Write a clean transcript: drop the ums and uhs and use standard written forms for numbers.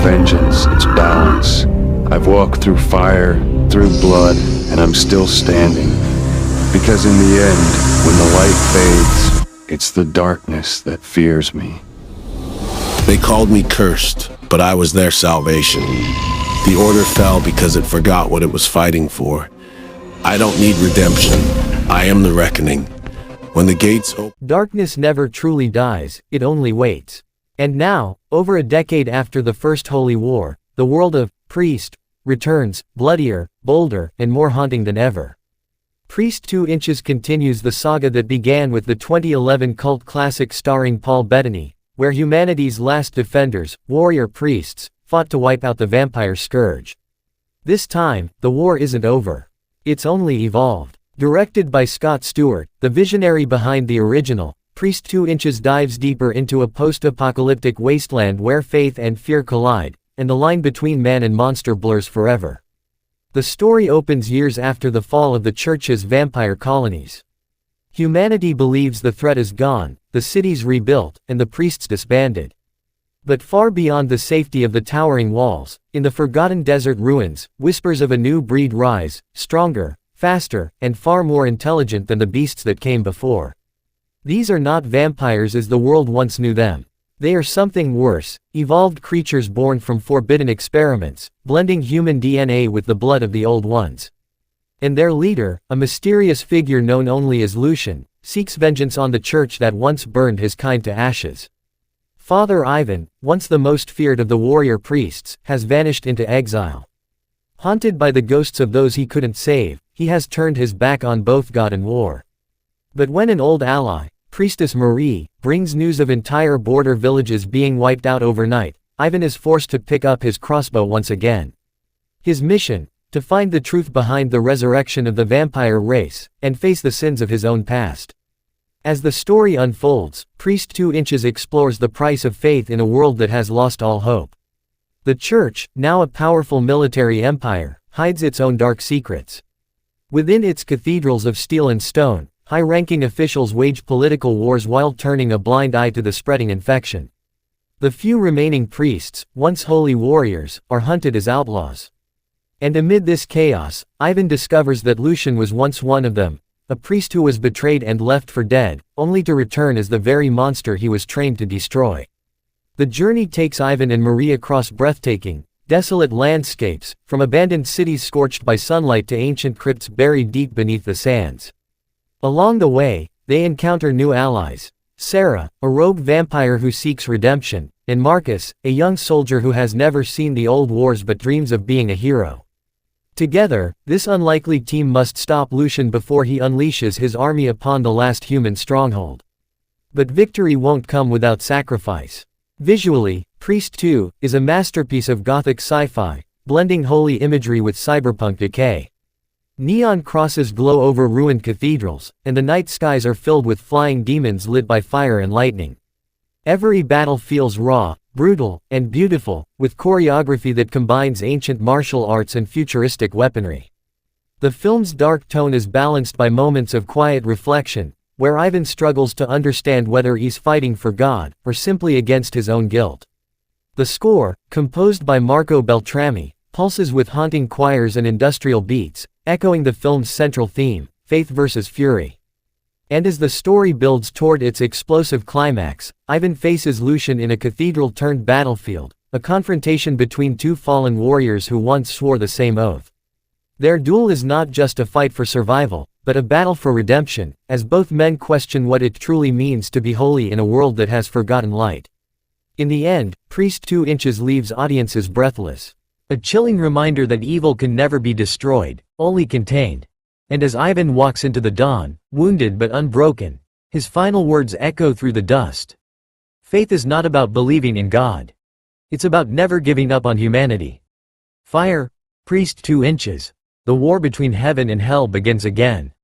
vengeance, it's balance. I've walked through fire, through blood, and I'm still standing. Because in the end, when the light fades, it's the darkness that fears me. They called me cursed, but I was their salvation. The order fell because it forgot what it was fighting for. I don't need redemption. I am the reckoning. When the gates open... Darkness never truly dies, it only waits. And now, over a decade after the First Holy War, the world of Priest returns, bloodier, bolder, and more haunting than ever. Priest 2 Inches continues the saga that began with the 2011 cult classic starring Paul Bettany, where humanity's last defenders, warrior priests, fought to wipe out the vampire scourge. This time, the war isn't over. It's only evolved. Directed by Scott Stewart, the visionary behind the original, Priest 2 Inches dives deeper into a post-apocalyptic wasteland where faith and fear collide, and the line between man and monster blurs forever. The story opens years after the fall of the Church's vampire colonies. Humanity believes the threat is gone, the cities rebuilt, and the priests disbanded. But far beyond the safety of the towering walls, in the forgotten desert ruins, whispers of a new breed rise, stronger, faster, and far more intelligent than the beasts that came before. These are not vampires as the world once knew them. They are something worse, evolved creatures born from forbidden experiments, blending human DNA with the blood of the old ones. And their leader, a mysterious figure known only as Lucian, seeks vengeance on the church that once burned his kind to ashes. Father Ivan, once the most feared of the warrior priests, has vanished into exile. Haunted by the ghosts of those he couldn't save, he has turned his back on both God and war. But when an old ally, Priestess Marie, brings news of entire border villages being wiped out overnight, Ivan is forced to pick up his crossbow once again. His mission? To find the truth behind the resurrection of the vampire race, and face the sins of his own past. As the story unfolds, Priest 2 Inches explores the price of faith in a world that has lost all hope. The Church, now a powerful military empire, hides its own dark secrets. Within its cathedrals of steel and stone, high-ranking officials wage political wars while turning a blind eye to the spreading infection. The few remaining priests, once holy warriors, are hunted as outlaws. And amid this chaos, Ivan discovers that Lucian was once one of them, a priest who was betrayed and left for dead, only to return as the very monster he was trained to destroy. The journey takes Ivan and Marie across breathtaking, desolate landscapes, from abandoned cities scorched by sunlight to ancient crypts buried deep beneath the sands. Along the way, they encounter new allies: Sarah, a rogue vampire who seeks redemption, and Marcus, a young soldier who has never seen the old wars but dreams of being a hero. Together, this unlikely team must stop Lucian before he unleashes his army upon the last human stronghold. But victory won't come without sacrifice. Visually, Priest 2 is a masterpiece of gothic sci-fi, blending holy imagery with cyberpunk decay. Neon crosses glow over ruined cathedrals, and the night skies are filled with flying demons lit by fire and lightning. Every battle feels raw, brutal, and beautiful, with choreography that combines ancient martial arts and futuristic weaponry. The film's dark tone is balanced by moments of quiet reflection, where Ivan struggles to understand whether he's fighting for God, or simply against his own guilt. The score, composed by Marco Beltrami, pulses with haunting choirs and industrial beats, echoing the film's central theme, faith versus fury. And as the story builds toward its explosive climax, Ivan faces Lucian in a cathedral-turned-battlefield, a confrontation between two fallen warriors who once swore the same oath. Their duel is not just a fight for survival, but a battle for redemption, as both men question what it truly means to be holy in a world that has forgotten light. In the end, Priest 2 Inches leaves audiences breathless. A chilling reminder that evil can never be destroyed, only contained. And as Ivan walks into the dawn, wounded but unbroken, his final words echo through the dust. Faith is not about believing in God. It's about never giving up on humanity. Fire, Priest 2 Inches. The war between heaven and hell begins again.